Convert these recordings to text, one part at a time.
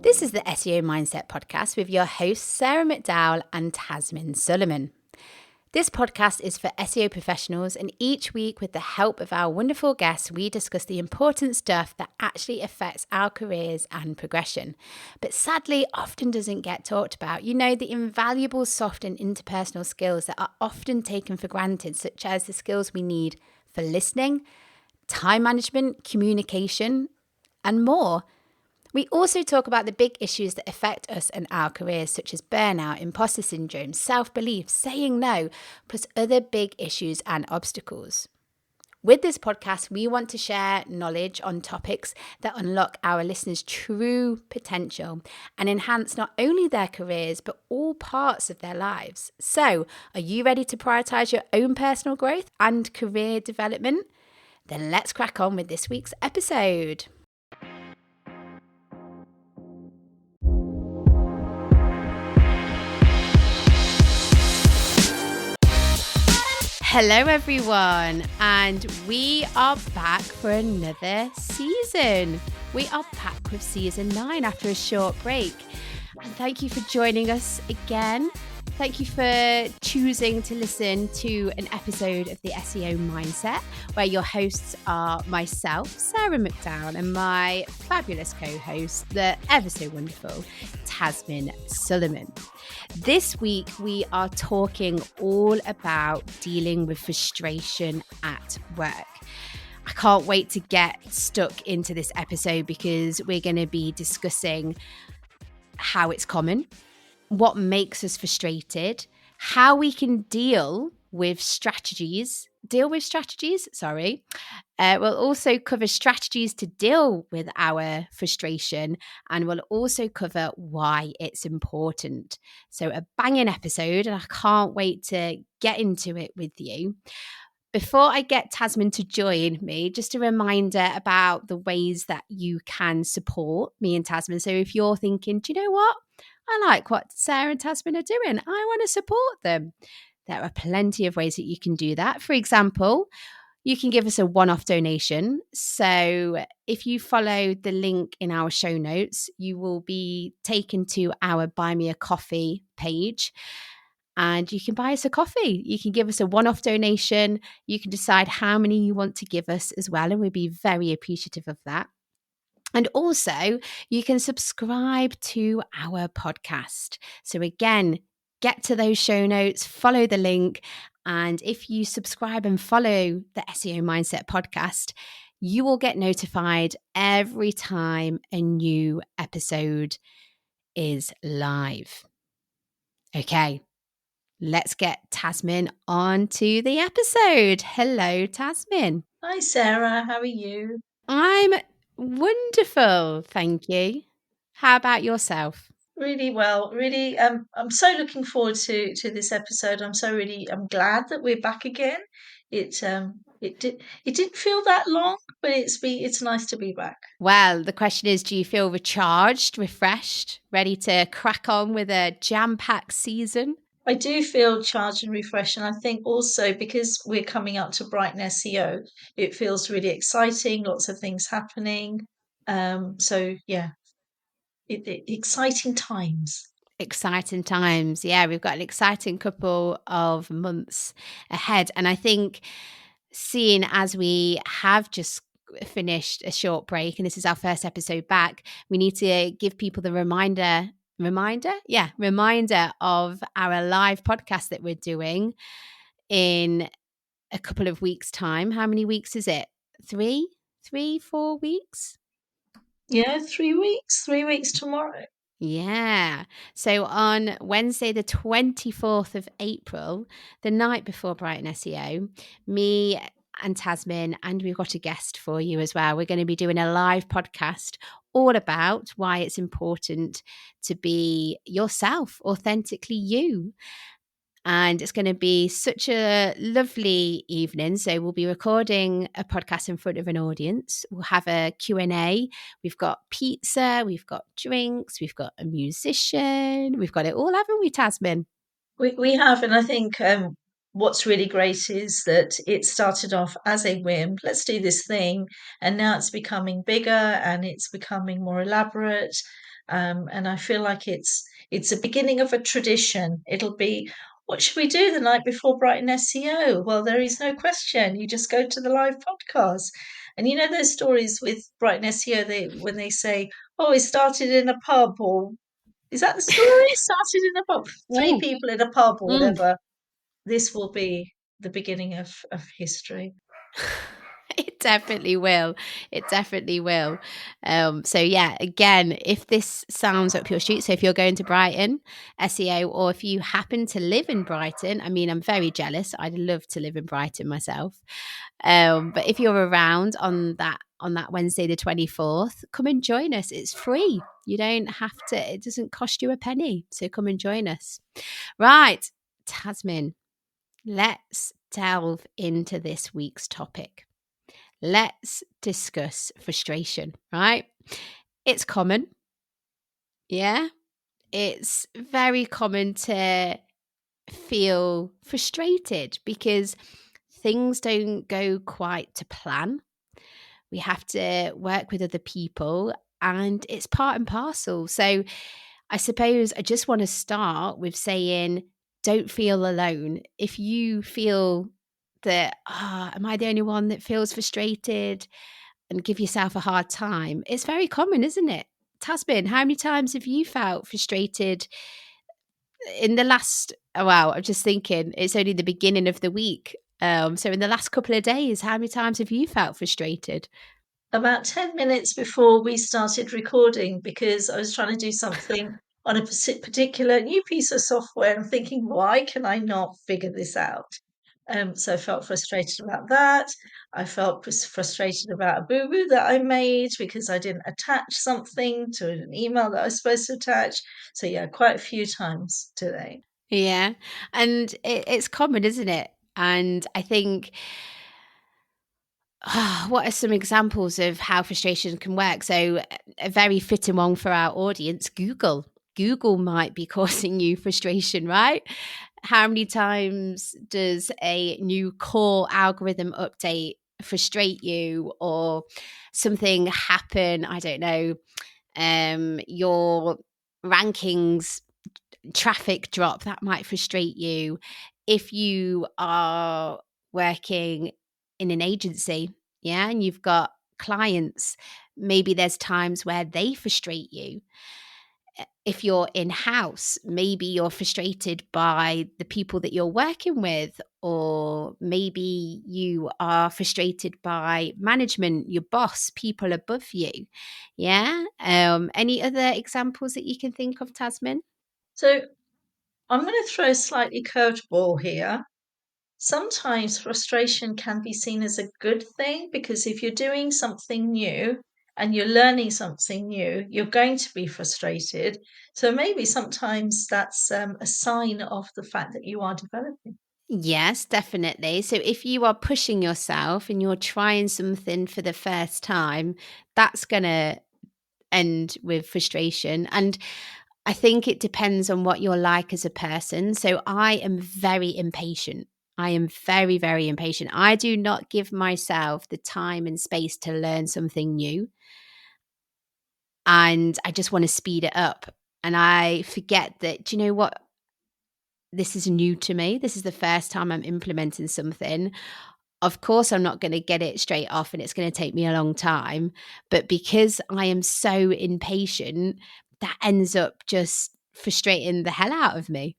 This is the SEO Mindset podcast with your hosts, Sarah McDowell and Tasmin Suleiman. This podcast is for SEO professionals, and each week, with the help of our wonderful guests, we discuss the important stuff that actually affects our careers and progression, but sadly often doesn't get talked about. You know, the invaluable soft and interpersonal skills that are often taken for granted, such as the skills we need for listening, time management, communication, and more. We also talk about the big issues that affect us and our careers, such as burnout, imposter syndrome, self-belief, saying no, plus other big issues and obstacles. With this podcast, we want to share knowledge on topics that unlock our listeners' true potential and enhance not only their careers, but all parts of their lives. So, are you ready to prioritize your own personal growth and career development? Then let's crack on with this week's episode. Hello everyone, and we are back for another season. We are back with season 9 after a short break. And thank you for joining us again. Thank you for choosing to listen to an episode of the SEO Mindset, where your hosts are myself, Sarah McDowell, and my fabulous co-host, the ever so wonderful Tasmin Suleiman. This week, we are talking all about dealing with frustration at work. I can't wait to get stuck into this episode because we're going to be discussing how it's common, what makes us frustrated, how we can deal with strategies. We'll also cover strategies to deal with our frustration, and we'll also cover why it's important. So a banging episode, and I can't wait to get into it with you. Before I get Tasmin to join me, just a reminder about the ways that you can support me and Tasmin. So if you're thinking, do you know what? I like what Sarah and Tasmin are doing. I want to support them. There are plenty of ways that you can do that. For example, you can give us a one-off donation. So if you follow the link in our show notes, you will be taken to our Buy Me a Coffee page. And you can buy us a coffee. You can give us a one-off donation. You can decide how many you want to give us as well. And we'd be very appreciative of that. And also, you can subscribe to our podcast. So again, get to those show notes, follow the link. And if you subscribe and follow the SEO Mindset podcast, you will get notified every time a new episode is live. Okay, let's get Tasmin on to the episode. Hello, Tasmin. Hi, Sarah. How are you? I'm wonderful, thank you. How about yourself? Really well. Really, I'm so looking forward to this episode. I'm glad that we're back again. It didn't feel that long, but it's nice to be back. Well, the question is, do you feel recharged, refreshed, ready to crack on with a jam-packed season? I do feel charged and refreshed, and I think also because we're coming up to Brighton SEO, it feels really exciting. Lots of things happening. So yeah, exciting times. Exciting times. Yeah, we've got an exciting couple of months ahead. And I think seeing as we have just finished a short break and this is our first episode back, we need to give people the reminder of our live podcast that we're doing in a couple of weeks' time. How many weeks is it? 4 weeks? Yeah, 3 weeks. 3 weeks tomorrow. Yeah. So on Wednesday, the 24th of April, the night before Brighton SEO, me and Tasmin, and we've got a guest for you as well. We're going to be doing a live podcast all about why it's important to be yourself, authentically you. And it's going to be such a lovely evening. So we'll be recording a podcast in front of an audience. We'll have a Q&A. We've got pizza, we've got drinks, we've got a musician. We've got it all, haven't we, Tasmin? We have, and I think what's really great is that it started off as a whim, let's do this thing, and now it's becoming bigger and it's becoming more elaborate. And I feel like it's a beginning of a tradition. It'll be, what should we do the night before Brighton SEO? Well, there is no question. You just go to the live podcast. And you know those stories with Brighton SEO, when they say, "Oh, it started in a pub," or is that the story? It started in a pub, three Mm, people in a pub, or mm. whatever. This will be the beginning of history. It definitely will. It definitely will. So yeah, again, if this sounds up your street, so if you're going to Brighton SEO, or if you happen to live in Brighton, I mean, I'm very jealous. I'd love to live in Brighton myself. But if you're around on that Wednesday the 24th, come and join us. It's free. You don't have to. It doesn't cost you a penny. So come and join us. Right, Tasmin. Let's delve into this week's topic. Let's discuss frustration, right? It's common. Yeah. It's very common to feel frustrated because things don't go quite to plan. We have to work with other people and it's part and parcel. So I suppose I just want to start with saying, don't feel alone. If you feel that, am I the only one that feels frustrated? And give yourself a hard time. It's very common, isn't it? Tasbin, how many times have you felt frustrated in the last, oh, wow, I'm just thinking it's only the beginning of the week. So in the last couple of days, how many times have you felt frustrated? About 10 minutes before we started recording, because I was trying to do something on a particular new piece of software and thinking, why can I not figure this out? So I felt frustrated about that. I felt frustrated about a boo boo that I made because I didn't attach something to an email that I was supposed to attach. So, yeah, quite a few times today. Yeah. And it's common, isn't it? And I think, what are some examples of how frustration can work? So, a very fitting one for our audience, Google. Google might be causing you frustration, right? How many times does a new core algorithm update frustrate you, or something happen? I don't know. Your rankings traffic drop, that might frustrate you. If you are working in an agency, yeah, and you've got clients, maybe there's times where they frustrate you. If you're in house, maybe you're frustrated by the people that you're working with, or maybe you are frustrated by management, your boss, people above you. Yeah. Any other examples that you can think of, Tasmin? So I'm going to throw a slightly curved ball here. Sometimes frustration can be seen as a good thing because if you're doing something new and you're learning something new, you're going to be frustrated. So maybe sometimes that's a sign of the fact that you are developing. Yes, definitely. So if you are pushing yourself and you're trying something for the first time, that's going to end with frustration. And I think it depends on what you're like as a person. So I am very impatient. I am very, very impatient. I do not give myself the time and space to learn something new. And I just want to speed it up. And I forget that, do you know what? This is new to me. This is the first time I'm implementing something. Of course, I'm not going to get it straight off and it's going to take me a long time. But because I am so impatient, that ends up just frustrating the hell out of me.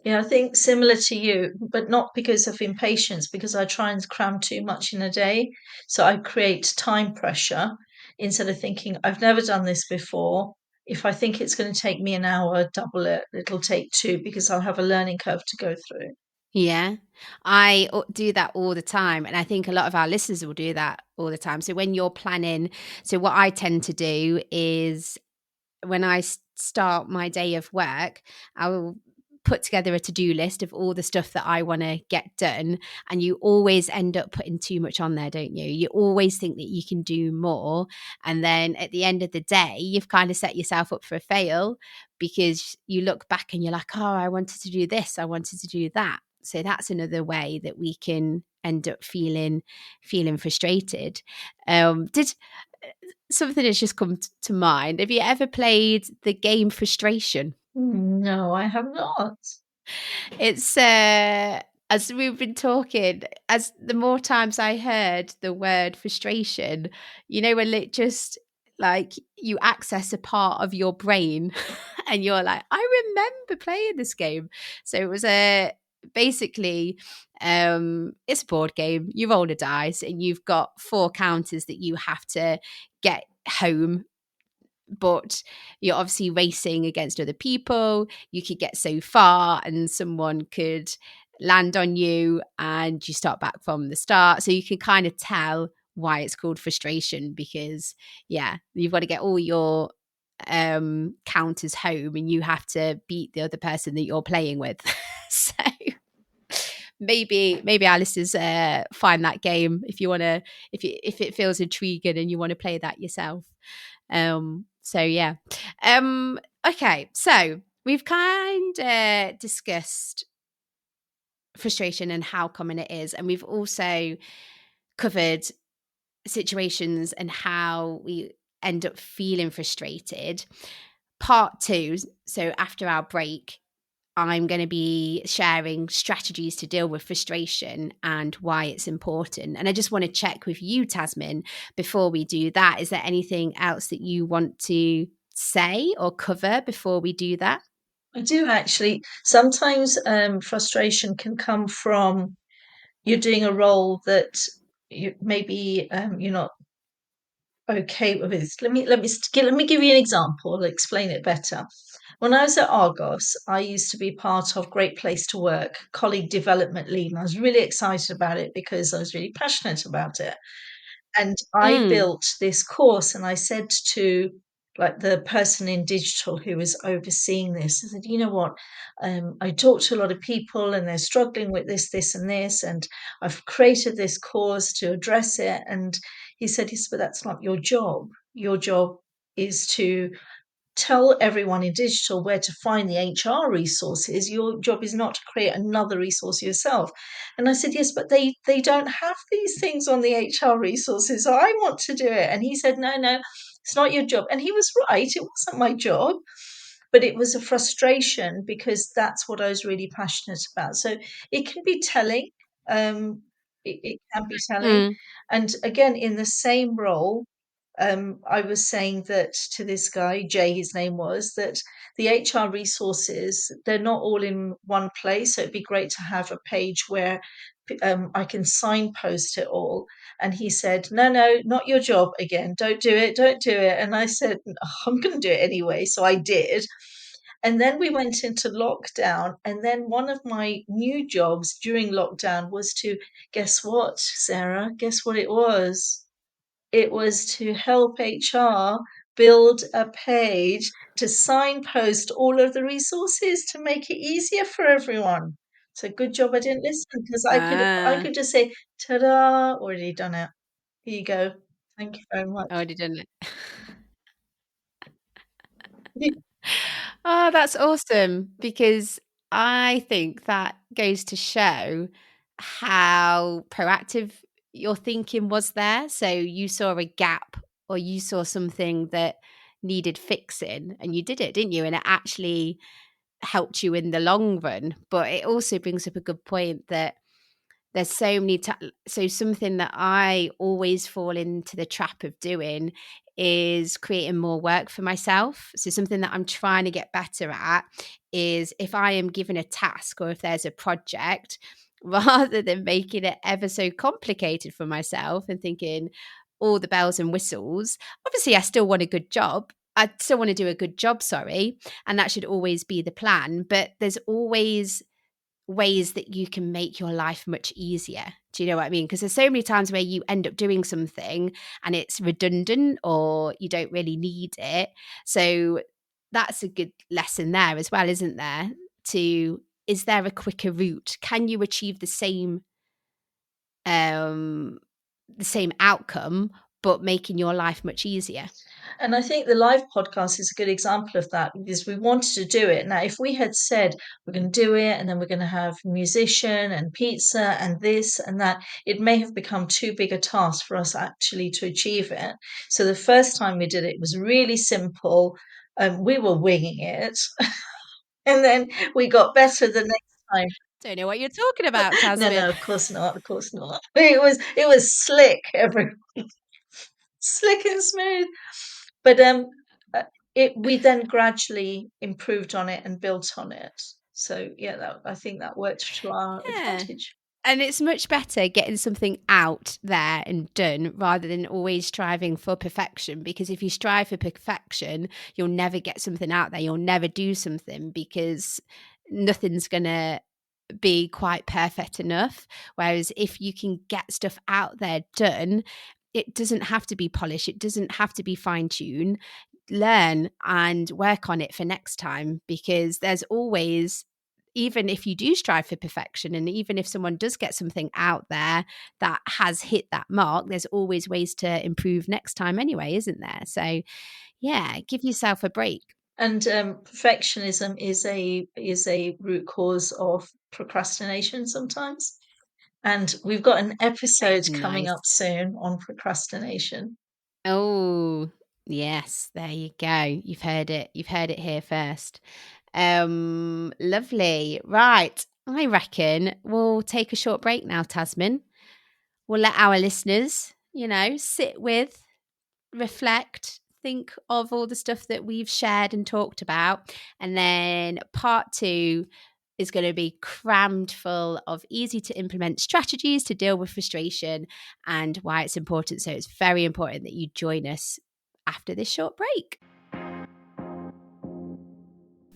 Yeah, I think similar to you, but not because of impatience, because I try and cram too much in a day. So I create time pressure instead of thinking, I've never done this before. If I think it's going to take me an hour, double it. It'll take two because I'll have a learning curve to go through. Yeah, do that all the time. And I think a lot of our listeners will do that all the time. So when you're planning, so what I tend to do is when I start my day of work, I will put together a to-do list of all the stuff that I want to get done. And you always end up putting too much on there, don't you? You always think that you can do more. And then at the end of the day, you've kind of set yourself up for a fail because you look back and you're like, oh, I wanted to do this, I wanted to do that. So that's another way that we can end up feeling frustrated. Did Something has just come to mind. Have you ever played the game Frustration? No, I have not. It's as we've been talking, as the more times I heard the word frustration, when it just like you access a part of your brain and you're like, I remember playing this game. So it was basically it's a board game. You roll a dice and you've got 4 counters that you have to get home, but you're obviously racing against other people. You could get so far and someone could land on you and you start back from the start. So you can kind of tell why it's called frustration, because you've got to get all your counters home and you have to beat the other person that you're playing with. So maybe our listeners find that game if you want to, if it feels intriguing and you want to play that yourself. So yeah. Okay, so we've kind of discussed frustration and how common it is, and we've also covered situations and how we end up feeling frustrated. Part 2, so after our break, I'm going to be sharing strategies to deal with frustration and why it's important. And I just want to check with you, Tasmin, before we do that. Is there anything else that you want to say or cover before we do that? I do actually. Sometimes frustration can come from you're doing a role that you maybe you're not okay with it. Let me give you an example. I'll explain it better. When I was at Argos, I used to be part of Great Place to Work, colleague development lead, and I was really excited about it because I was really passionate about it. And I Mm. built this course, and I said to like the person in digital who was overseeing this, I said, you know what? I talk to a lot of people and they're struggling with this, and this, and I've created this course to address it. And he said, yes, but that's not your job. Your job is to tell everyone in digital where to find the HR resources. Your job is not to create another resource yourself. And I said, yes, but they don't have these things on the HR resources. So I want to do it. And he said, no, no, it's not your job. And he was right. It wasn't my job. But it was a frustration because that's what I was really passionate about. So it can be telling. Um, it can be telling. Mm. And again, in the same role, I was saying that to this guy, Jay, his name was, that the HR resources, they're not all in one place. So it'd be great to have a page where I can signpost it all. And he said, no, no, not your job again. Don't do it. Don't do it. And I said, "Oh, I'm going to do it anyway." So I did. And then we went into lockdown. And then one of my new jobs during lockdown was to, guess what, Sarah? Guess what it was? It was to help HR build a page to signpost all of the resources to make it easier for everyone. So good job I didn't listen because I Ah, could just say, ta-da, already done it. Here you go. Thank you very much. already done it. Oh, that's awesome, because I think that goes to show how proactive your thinking was there. So you saw a gap or you saw something that needed fixing and you did it, didn't you? And it actually helped you in the long run. But it also brings up a good point that there's so many so something that I always fall into the trap of doing is creating more work for myself. So something that I'm trying to get better at is, if I am given a task or if there's a project, rather than making it ever so complicated for myself and thinking all the bells and whistles, obviously I still want a good job. I still want to do a good job, sorry, and that should always be the plan, but there's always ways that you can make your life much easier. Do you know what I mean? Because there's so many times where you end up doing something and it's redundant or you don't really need it. So that's a good lesson there as well, isn't there? To, is there a quicker route? Can you achieve um the same outcome, but making your life much easier. And I think the live podcast is a good example of that, because we wanted to do it. Now, if we had said we're going to do it and then we're going to have musician and pizza and this and that, it may have become too big a task for us actually to achieve it. So the first time we did it was really simple. We were winging it. And then we got better the next time. Don't know what you're talking about, No, Tasmin. no, of course not. Of course not. It was slick, slick and smooth. But uh, we then gradually improved on it and built on it. So yeah, I think that worked to our Yeah. advantage. And it's much better getting something out there and done rather than always striving for perfection. Because if you strive for perfection, you'll never get something out there. You'll never do something because nothing's going to be quite perfect enough. Whereas if you can get stuff out there done, it doesn't have to be polished. It doesn't have to be fine tuned. Learn and work on it for next time, because there's always, even if you do strive for perfection and even if someone does get something out there that has hit that mark, there's always ways to improve next time anyway, isn't there? So yeah, give yourself a break. And perfectionism is a root cause of procrastination sometimes. And we've got an episode coming Nice. up soon on procrastination. Oh, yes, there you go. You've heard it. You've heard it here first. Lovely. Right. I reckon we'll take a short break now, Tasmin. We'll let our listeners, sit with, reflect, think of all the stuff that we've shared and talked about. And then part 2 is going to be crammed full of easy to implement strategies to deal with frustration and why it's important. So it's very important that you join us after this short break.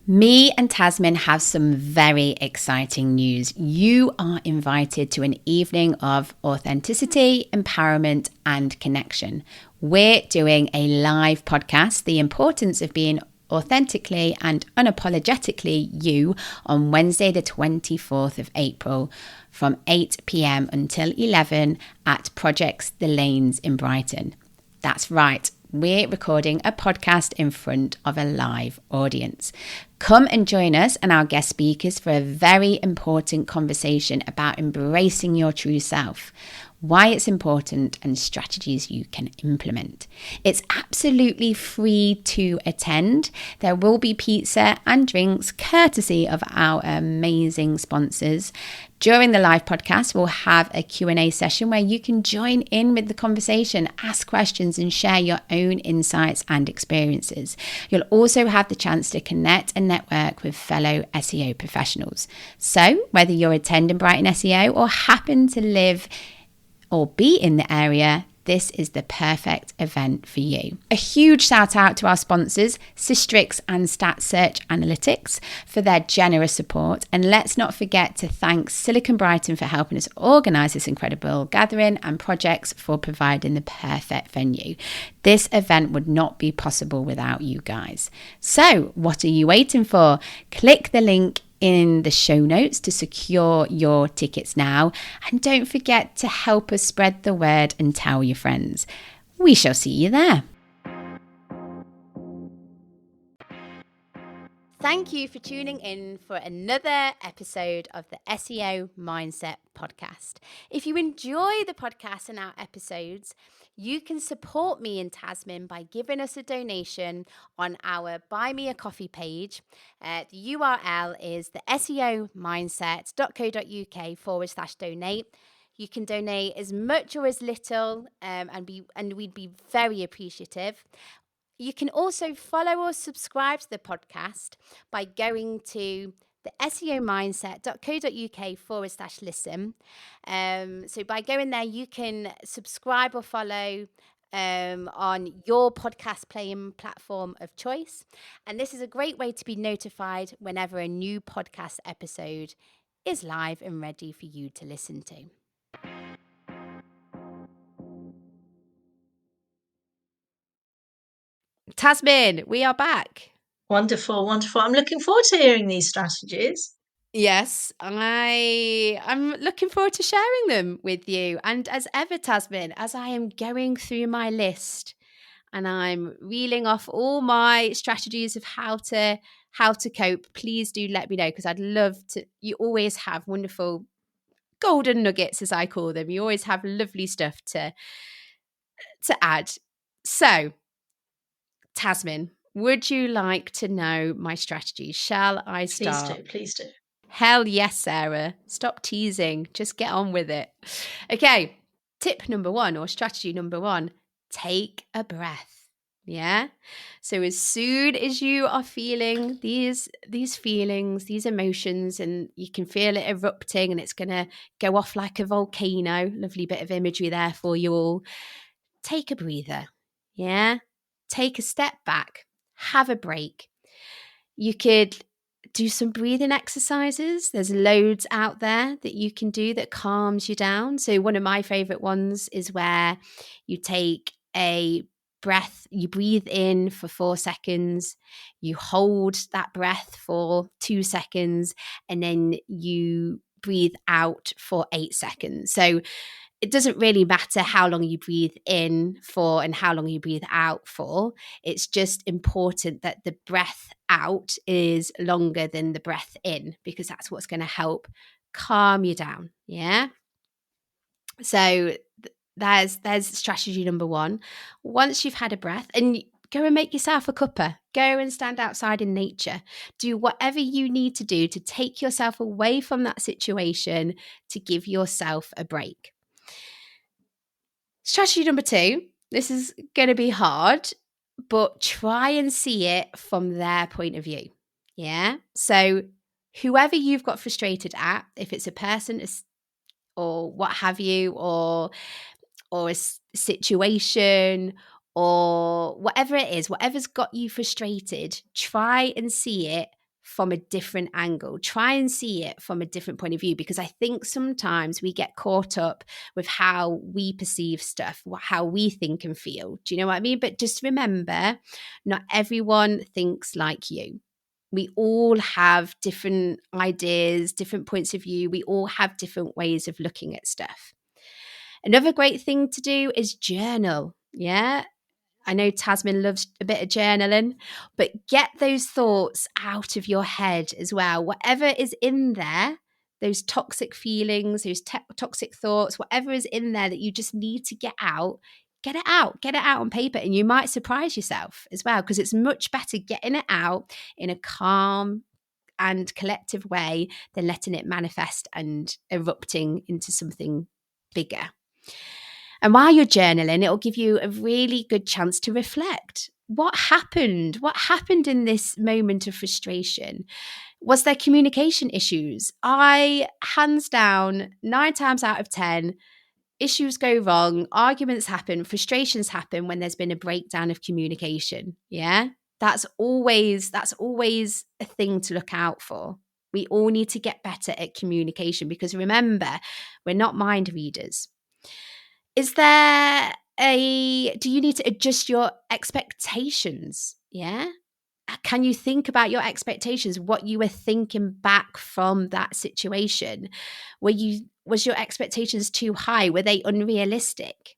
Me and Tasmin have some very exciting news. You are invited to an evening of authenticity, empowerment, and connection. We're doing a live podcast, The Importance of Being Authentically and Unapologetically You, on Wednesday, the 24th of April from 8 p.m. until 11 at Projects The Lanes in Brighton. That's right. We're recording a podcast in front of a live audience. Come and join us and our guest speakers for a very important conversation about embracing your true self, why it's important, and strategies you can implement. It's absolutely free to attend. There will be pizza and drinks courtesy of our amazing sponsors. During the live podcast, we'll have a Q&A session where you can join in with the conversation, ask questions, and share your own insights and experiences. You'll also have the chance to connect and network with fellow SEO professionals. So whether you're attending Brighton SEO or happen to live or be in the area, this is the perfect event for you. A huge shout out to our sponsors, Systrix and Stat Search Analytics, for their generous support. And let's not forget to thank Silicon Brighton for helping us organise this incredible gathering, and Projects for providing the perfect venue. This event would not be possible without you guys. So what are you waiting for? Click the link in the show notes to secure your tickets now. And don't forget to help us spread the word and tell your friends. We shall see you there. Thank you for tuning in for another episode of the SEO Mindset podcast. If you enjoy the podcast and our episodes, you can support me and Tasmin by giving us a donation on our Buy Me a Coffee page. The URL is the seomindset.co.uk/donate. You can donate as much or as little, and we'd be very appreciative. You can also follow or subscribe to the podcast by going to the seomindset.co.uk/listen. So by going there, you can subscribe or follow on your podcast playing platform of choice. And this is a great way to be notified whenever a new podcast episode is live and ready for you to listen to. Tasmin, we are back. Wonderful, wonderful. I'm looking forward to hearing these strategies. Yes, I'm looking forward to sharing them with you. And as ever, Tasmin, as I am going through my list and I'm reeling off all my strategies of how to cope, please do let me know, because I'd love to. You always have wonderful golden nuggets, as I call them. You always have lovely stuff to add. So, Tasmin, would you like to know my strategies? Shall I Please start? do, please do. Hell yes, Sarah. Stop teasing. Just get on with it. Okay. Tip number one, or strategy number one, take a breath. Yeah. So as soon as you are feeling these feelings, these emotions, and you can feel it erupting and it's gonna go off like a volcano, lovely bit of imagery there for you all. Take a breather. Yeah. Take a step back. Have a break. You could do some breathing exercises. There's loads out there that you can do that calms you down. So, one of my favorite ones is where you take a breath, you breathe in for 4 seconds, you hold that breath for 2 seconds, and then you breathe out for 8 seconds. So, it doesn't really matter how long you breathe in for and how long you breathe out for. It's just important that the breath out is longer than the breath in, because that's what's going to help calm you down. Yeah. So there's strategy number one. Once you've had a breath, and go and make yourself a cuppa. Go and stand outside in nature. Do whatever you need to do to take yourself away from that situation, to give yourself a break. Strategy number two, this is going to be hard, but try and see it from their point of view. Yeah. So, whoever you've got frustrated at, if it's a person or what have you, or a situation or whatever it is, whatever's got you frustrated, try and see it from a different angle. Try and see it from a different point of view, because I think sometimes we get caught up with how we perceive stuff, how we think and feel. Do you know what I mean? But just remember, not everyone thinks like you. We all have different ideas, different points of view. We all have different ways of looking at stuff. Another great thing to do is journal. Yeah. I know Tasmin loves a bit of journaling, but get those thoughts out of your head as well. Whatever is in there, those toxic feelings, those toxic thoughts, whatever is in there that you just need to get it out, get it out on paper. And you might surprise yourself as well, because it's much better getting it out in a calm and collective way than letting it manifest and erupting into something bigger. And while you're journaling, it'll give you a really good chance to reflect. What happened? What happened in this moment of frustration? Was there communication issues? Hands down, 9 times out of 10, issues go wrong, arguments happen, frustrations happen when there's been a breakdown of communication. Yeah. That's always a thing to look out for. We all need to get better at communication, because remember, we're not mind readers. Do you need to adjust your expectations? Yeah. Can you think about your expectations, what you were thinking back from that situation? Was your expectations too high? Were they unrealistic?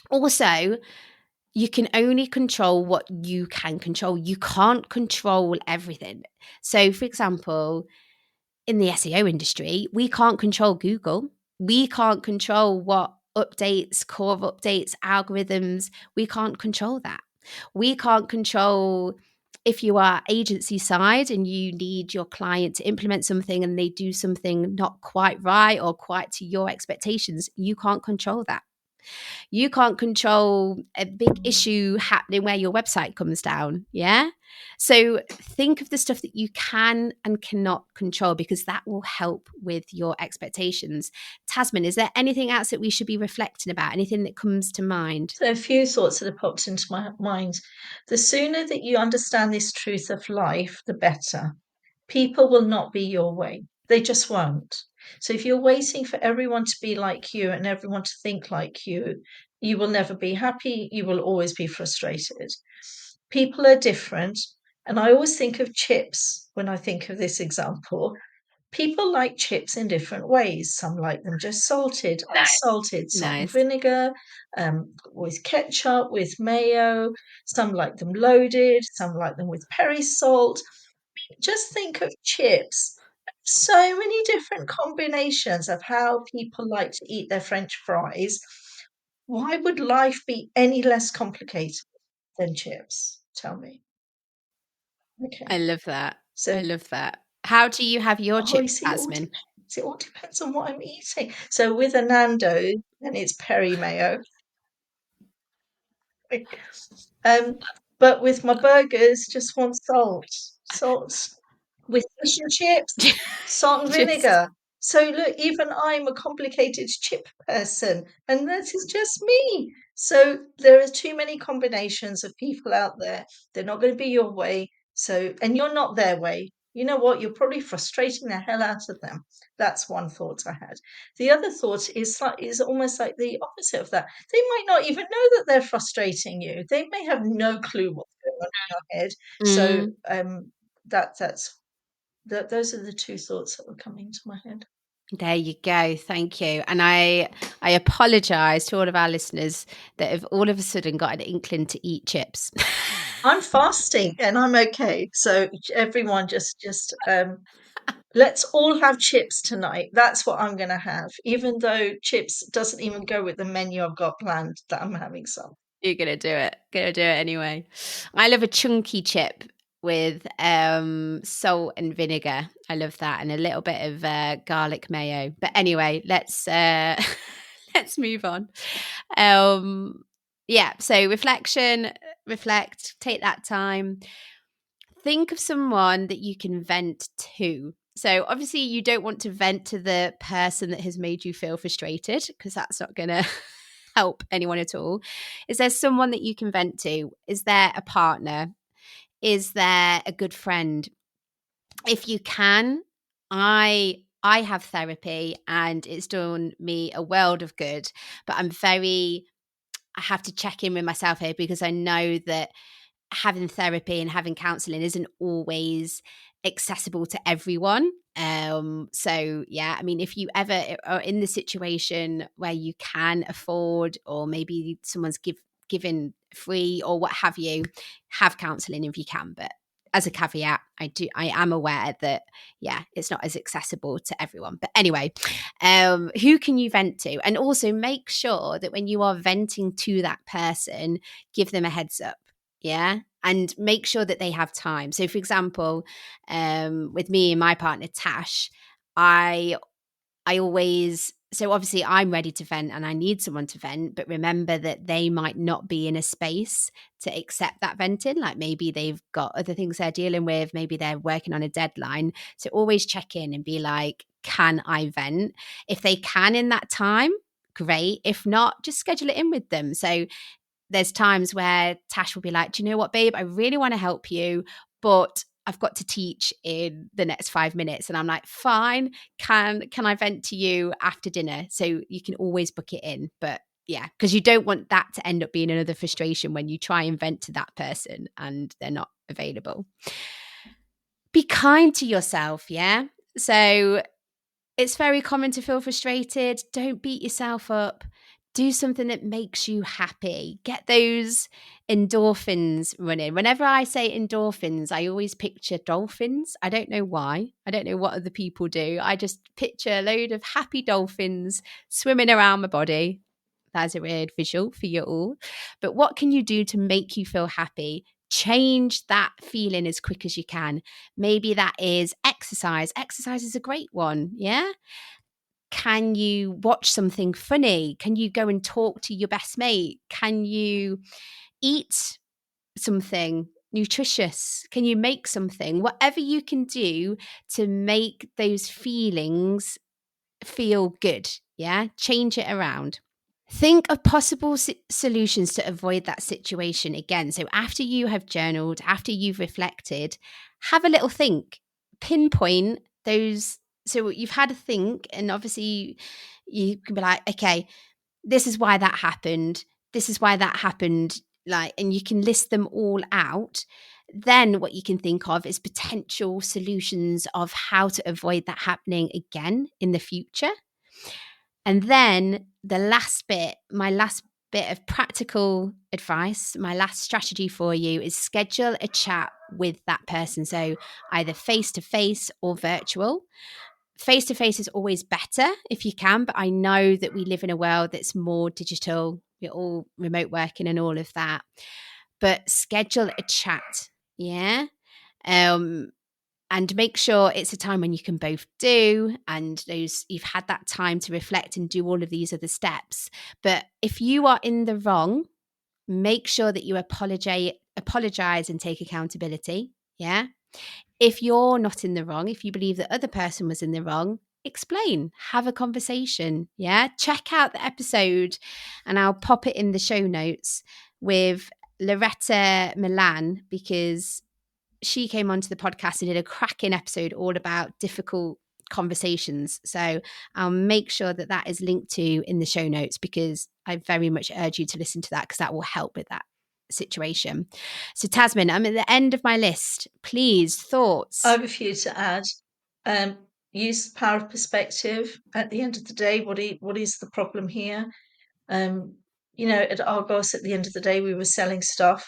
Also, you can only control what you can control. You can't control everything. So, for example, in the SEO industry, we can't control Google. We can't control what updates, core updates, algorithms, we can't control that. We can't control if you are agency side and you need your client to implement something and they do something not quite right or quite to your expectations. You can't control that. You can't control a big issue happening where your website comes down. Yeah. So think of the stuff that you can and cannot control, because that will help with your expectations. Tasmin, is there anything else that we should be reflecting about? Anything that comes to mind? So a few thoughts that have popped into my mind. The sooner that you understand this truth of life, the better. People will not be your way. They just won't. So if you're waiting for everyone to be like you and everyone to think like you will never be happy. You will always be frustrated. People are different. And I always think of chips when I think of this example. People like chips in different ways. Some like them just salted, unsalted, salt and Nice. vinegar, with ketchup, with mayo. Some like them loaded, some like them with Perry salt. Just think of chips. So many different combinations of how people like to eat their French fries. Why would life be any less complicated than chips? Tell me. I Okay. love that. I So, love that. How do you have your oh, you chips, see, it all Asmin? depends. It all depends on what I'm eating. So with a Nando's, then it's peri mayo. Um, but with my burgers, just want salt. Salt. With fish and chips, salt and Just vinegar. So look, even I'm a complicated chip person, and that is just me. So there are too many combinations of people out there. They're not going to be your way. So, and you're not their way. You know what? You're probably frustrating the hell out of them. That's one thought I had. The other thought is almost like the opposite of that. They might not even know that they're frustrating you. They may have no clue what's going on in your head. So mm, that's those are the two thoughts that were coming to my head. there you go. Thank you. And I apologize to all of our listeners that have all of a sudden got an inkling to eat chips. I'm fasting and I'm okay. So everyone just let's all have chips tonight. That's what I'm going to have, even though chips doesn't even go with the menu I've got planned that I'm having some. You're gonna do it. Gonna do it anyway. I love a chunky chip with salt and vinegar. I love that, and a little bit of garlic mayo. But anyway, let's let's move on. Um, yeah. So reflection, reflect, take that time. Think of someone that you can vent to. So obviously you don't want to vent to the person that has made you feel frustrated because that's not going to help anyone at all. Is there someone that you can vent to? Is there a partner? Is there a good friend? If you can, I have therapy and it's done me a world of good, but I have to check in with myself here because I know that having therapy and having counseling isn't always accessible to everyone. So yeah, I mean, if you ever are in the situation where you can afford, or maybe someone's given free or what have you, have counseling if you can. But as a caveat, I am aware that yeah, it's not as accessible to everyone. But anyway, who can you vent to? And also make sure that when you are venting to that person, give them a heads up. Yeah. And make sure that they have time. So, for example, with me and my partner, Tash, I I always, so obviously I'm ready to vent and I need someone to vent, but remember that they might not be in a space to accept that venting. Like maybe they've got other things they're dealing with, maybe they're working on a deadline. So always check in and be like, can I vent? If they can in that time, great. If not, just schedule it in with them. So there's times where Tash will be like, do you know what, babe? I really want to help you, but I've got to teach in the next 5 minutes. And I'm like, fine, can I vent to you after dinner? So you can always book it in. But yeah, because you don't want that to end up being another frustration when you try and vent to that person and they're not available. Be kind to yourself, yeah? So it's very common to feel frustrated. Don't beat yourself up. Do something that makes you happy. Get those endorphins running. Whenever I say endorphins, I always picture dolphins. I don't know why. I don't know what other people do. I just picture a load of happy dolphins swimming around my body. That's a weird visual for you all. But what can you do to make you feel happy? Change that feeling as quick as you can. Maybe that is exercise. Exercise is a great one. Yeah. Can you watch something funny? Can you go and talk to your best mate? Can you eat something nutritious? Can you make something? Whatever you can do to make those feelings feel good. Yeah. Change it around. Think of possible solutions to avoid that situation again. So, after you have journaled, after you've reflected, have a little think, pinpoint those. So, you've had a think, and obviously, you can be like, okay, this is why that happened. This is why that happened. Like, and you can list them all out. Then what you can think of is potential solutions of how to avoid that happening again in the future. And then the last bit, my last bit of practical advice, my last strategy for you is schedule a chat with that person. So either face to face or virtual. Face to face is always better if you can, but I know that we live in a world that's more digital. We're all remote working and all of that. But schedule a chat. Yeah. Um, and make sure it's a time when you can both do, and those you've had that time to reflect and do all of these other steps. But if you are in the wrong, make sure that you apologize and take accountability. Yeah. If you're not in the wrong, if you believe the other person was in the wrong, explain, have a conversation. Yeah. Check out the episode, and I'll pop it in the show notes with Loretta Milan, because she came onto the podcast and did a cracking episode all about difficult conversations. So I'll make sure that that is linked to in the show notes, because I very much urge you to listen to that, because that will help with that situation. So Tasmin, I'm at the end of my list. Please, I thoughts? have a few to add. Um, use the power of perspective. At the end of the day, what is the problem here? Um, at Argos, at the end of the day, we were selling stuff.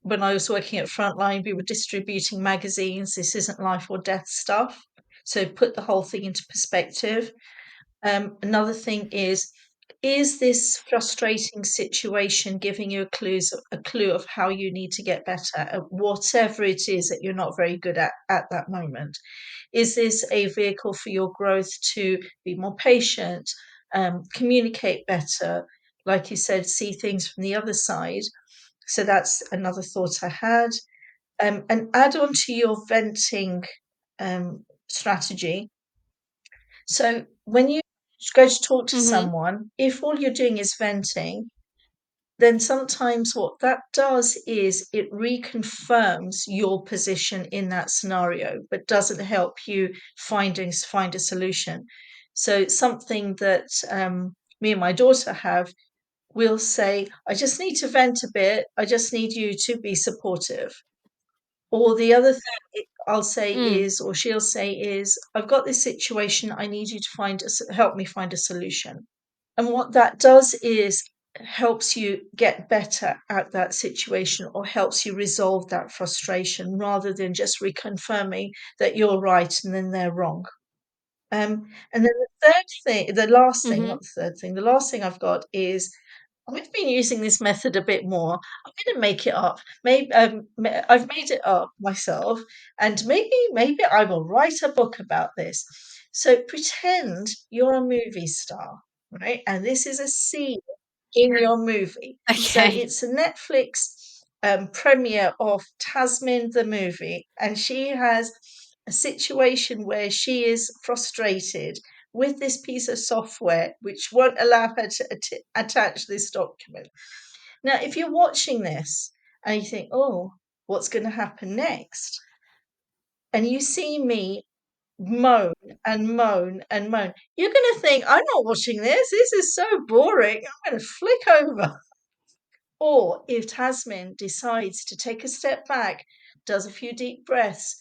When I was working at Frontline, we were distributing magazines. This isn't life or death stuff. So put the whole thing into perspective. Another thing is this frustrating situation giving you a clue of how you need to get better at whatever it is that you're not very good at that moment? Is this a vehicle for your growth to be more patient, communicate better, like you said, see things from the other side? So that's another thought I had. And add on to your venting strategy. So when you go to talk to Mm-hmm. someone, if all you're doing is venting, then sometimes what that does is it reconfirms your position in that scenario, but doesn't help you find a solution. So something that me and my daughter have, we'll say, I just need to vent a bit. I just need you to be supportive. Or the other thing I'll say Mm. is, or she'll say is, I've got this situation. I need you to help me find a solution. And what that does is helps you get better at that situation, or helps you resolve that frustration, rather than just reconfirming that you're right and then they're wrong. And then Mm-hmm. the last thing I've got is, I've been using this method a bit more. I'm going to make it up. Maybe I've made it up myself, and maybe I will write a book about this. So pretend you're a movie star, right? And this is a scene in your movie. So Okay. it's a Netflix premiere of Tasmin the movie, and she has a situation where she is frustrated with this piece of software which won't allow her to attach this document. Now, if you're watching this and you think, oh, what's going to happen next? And you see me moan and moan and moan, you're going to think, I'm not watching this. This is so boring. I'm going to flick over. Or if Tasmin decides to take a step back, does a few deep breaths,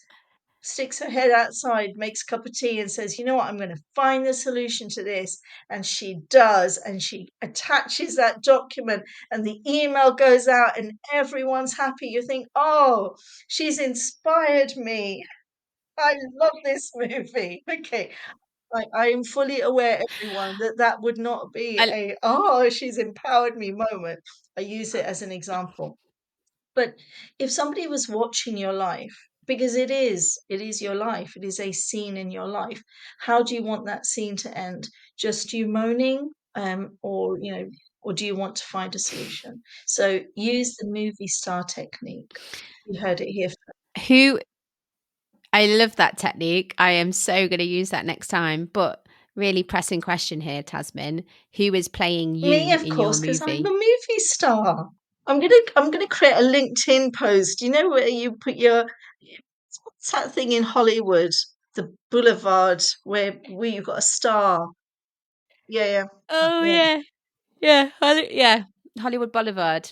sticks her head outside, makes a cup of tea, and says, you know what, I'm going to find the solution to this. And she does, and she attaches that document, and the email goes out, and everyone's happy. You think, oh, she's inspired me. I love this movie. Okay. I am fully aware, everyone, that that would not be I, a, oh, she's empowered me moment. I use it as an example. But if somebody was watching your life, because it is your life, it is a scene in your life, how do you want that scene to end? Just you moaning, or or do you want to find a solution? So use the movie star technique. You heard it here. who I love that technique. I am so going to use that next time. But really pressing question here, Tasmin. Who is playing Me, you of in your course, because I'm a movie? movie star. I'm gonna create a LinkedIn post. You know where you put your, what's that thing in Hollywood, the boulevard where you've got a star. Yeah, yeah. Oh Yeah. yeah, yeah, yeah. Hollywood Boulevard.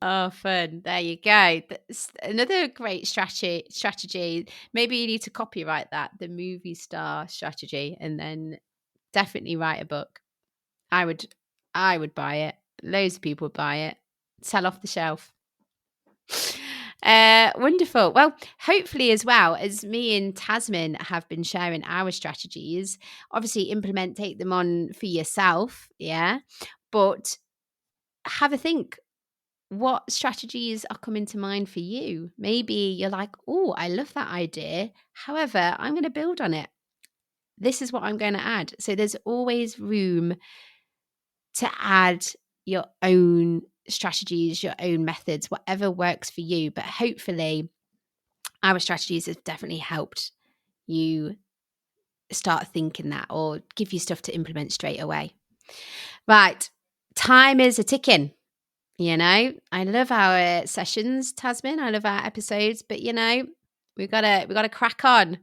Oh, fun. There you go. That's another great strategy. Maybe you need to copyright that, the movie star strategy, and then definitely write a book. I would I would buy it. Loads of people would buy it. Sell off the shelf. Wonderful. Well, hopefully, as well as me and Tasman have been sharing our strategies, obviously take them on for yourself. Yeah. But have a think. What strategies are coming to mind for you? Maybe you're like, oh, I love that idea. However, I'm going to build on it. This is what I'm going to add. So there's always room to add your own strategies, your own methods, whatever works for you. But hopefully, our strategies have definitely helped you start thinking that or give you stuff to implement straight away. Right. Time is a ticking. I love our sessions, Tasman. I love our episodes, but we gotta crack on.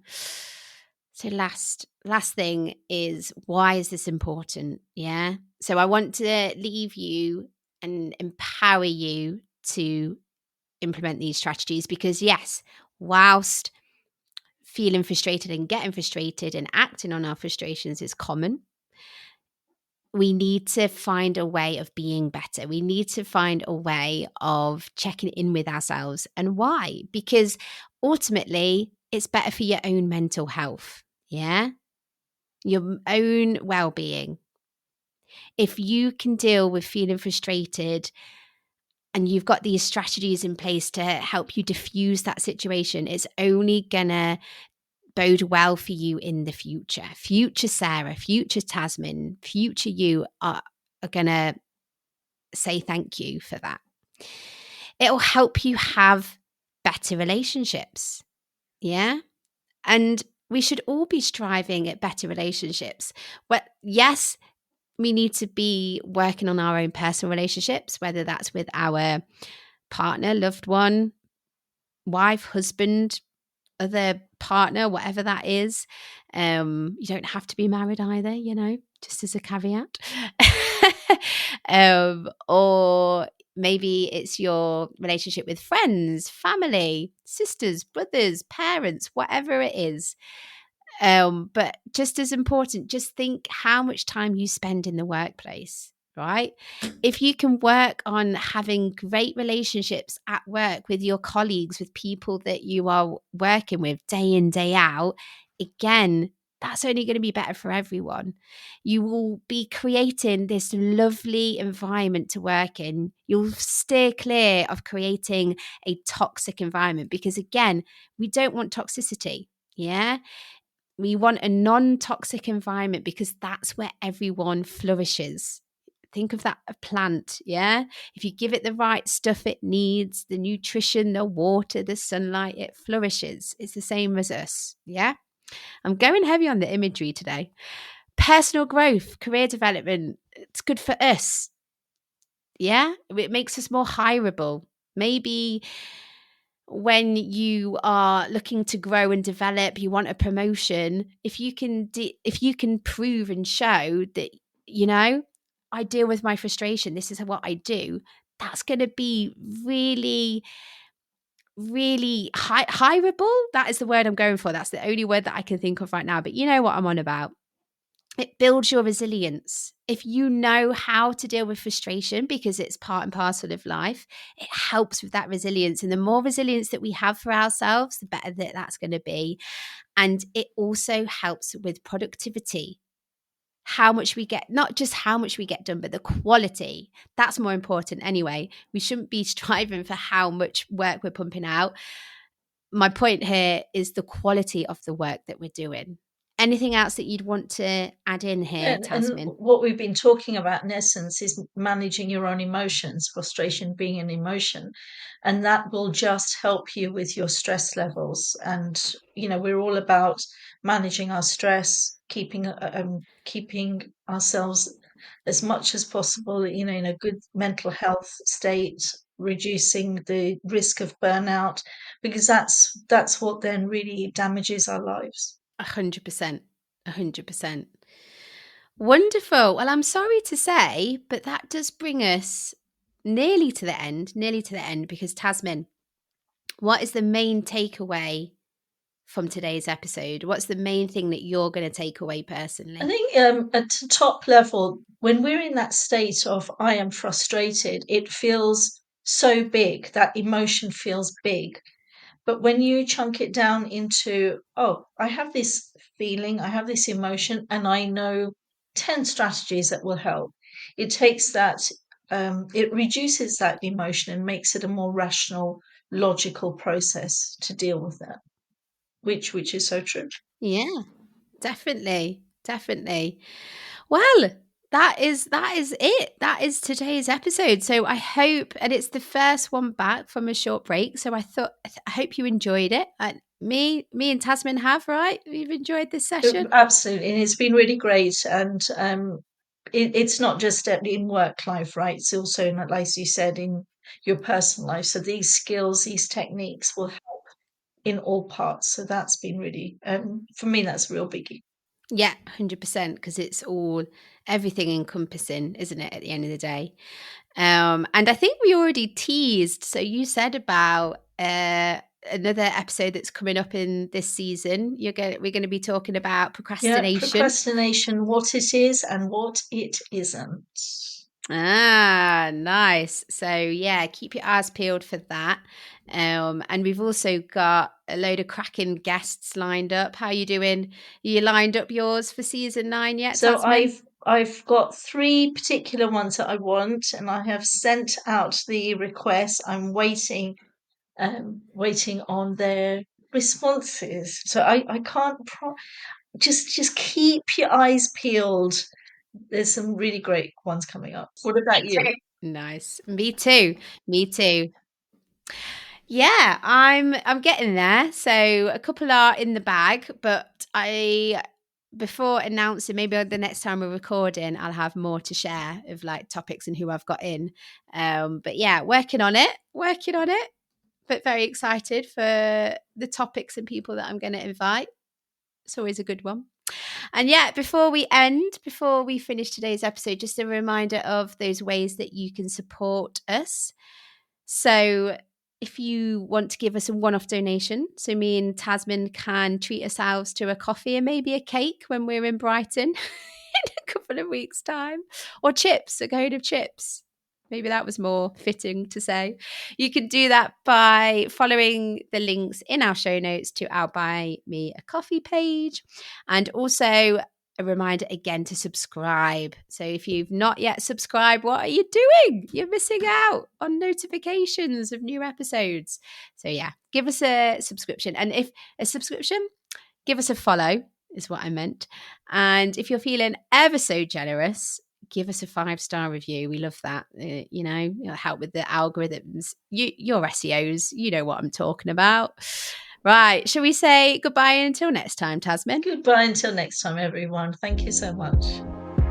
So last thing is, why is this important? Yeah. So I want to leave you and empower you to implement these strategies because yes, whilst feeling frustrated and getting frustrated and acting on our frustrations is common, we need to find a way of being better. We need to find a way of checking in with ourselves. And why? Because ultimately, it's better for your own mental health. Yeah. Your own well being. If you can deal with feeling frustrated and you've got these strategies in place to help you diffuse that situation, it's only going to bode well for you in the future. Future Sarah, future Tasman, future you are going to say thank you for that. It'll help you have better relationships. Yeah. And we should all be striving at better relationships. Well, yes, we need to be working on our own personal relationships, whether that's with our partner, loved one, wife, husband, other partner, whatever that is. You don't have to be married either, just as a caveat. Or maybe it's your relationship with friends, family, sisters, brothers, parents, whatever it is. But just as important, just think how much time you spend in the workplace, right? If you can work on having great relationships at work with your colleagues, with people that you are working with day in, day out, again, that's only going to be better for everyone. You will be creating this lovely environment to work in. You'll steer clear of creating a toxic environment because, again, we don't want toxicity. Yeah. We want a non-toxic environment because that's where everyone flourishes. Think of that, a plant, yeah? If you give it the right stuff it needs, the nutrition, the water, the sunlight, it flourishes. It's the same as us, yeah? I'm going heavy on the imagery today. Personal growth, career development, it's good for us, yeah? It makes us more hireable. Maybe when you are looking to grow and develop, you want a promotion, if you can prove and show that, I deal with my frustration, this is what I do, that's going to be really, really hireable. That is the word I'm going for. That's the only word that I can think of right now, but you know what I'm on about. It builds your resilience. If you know how to deal with frustration, because it's part and parcel of life, it helps with that resilience. And the more resilience that we have for ourselves, the better that that's going to be. And it also helps with productivity. How much we get, not just how much we get done, but the quality. That's more important anyway. We shouldn't be striving for how much work we're pumping out. My point here is the quality of the work that we're doing. Anything else that you'd want to add in here, And Tasmin? what we've been talking about in essence is managing your own emotions, frustration being an emotion, and that will just help you with your stress levels. And we're all about managing our stress, keeping ourselves as much as possible, in a good mental health state, reducing the risk of burnout, because that's what then really damages our lives. 100%. 100%. Wonderful. Well, I'm sorry to say, but that does bring us nearly to the end, because Tasmin, what is the main takeaway from today's episode? What's the main thing that you're going to take away I personally? think at the top level, when we're in that state of I am frustrated, it feels so big. That emotion feels big. But when you chunk it down into, oh, I have this feeling, I have this emotion, and I know 10 strategies that will help, it takes that, it reduces that emotion and makes it a more rational, logical process to deal with that, which is so true. Yeah, definitely. Definitely. Well, that is it. That is today's episode. So I hope, and it's the first one back from a short break. So I hope you enjoyed it. Me and Tasman have, right? We've enjoyed this session. Absolutely. And it's been really great. And it's not just in work life, right? It's also, like you said, in your personal life. So these skills, these techniques will help in all parts. So that's been really, for me, that's a real biggie. Yeah, 100%, because it's all everything encompassing, isn't it, at the end of the day? And I think we already teased. So you said about another episode that's coming up in this season. We're going to be talking about Yeah, procrastination. procrastination, what it is and what it isn't. Ah, nice. So yeah, keep your eyes peeled for that. And we've also got a load of cracking guests lined up. How you doing? Are you lined up yours for season 9 yet, So Tasman? I've got three particular ones that I want, and I have sent out the request. I'm waiting on their responses. So I can't just keep your eyes peeled. There's some really great ones coming up. What about you? Nice. Me too. Me too. Yeah, I'm getting there. So a couple are in the bag, but I before announcing, maybe the next time we're recording, I'll have more to share of like topics and who I've got in. But yeah, working on it, but very excited for the topics and people that I'm going to invite. It's always a good one. And yeah, before we finish today's episode, just a reminder of those ways that you can support us. So if you want to give us a one-off donation, so me and Tasman can treat ourselves to a coffee and maybe a cake when we're in Brighton in a couple of weeks' time, or chips, a cone of chips. Maybe that was more fitting to say. You can do that by following the links in our show notes to our Buy Me a Coffee page. And also a reminder again to subscribe. So if you've not yet subscribed, what are you doing? You're missing out on notifications of new episodes. So yeah, give us a subscription. And if a subscription, give us a follow is what I meant. And if you're feeling ever so generous, give us a 5-star review. We love that. It'll help with the algorithms. You're SEOs, you know what I'm talking about. Right. Shall we say goodbye until next time, Tasman? Goodbye until next time, everyone. Thank you so much.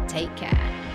Take care.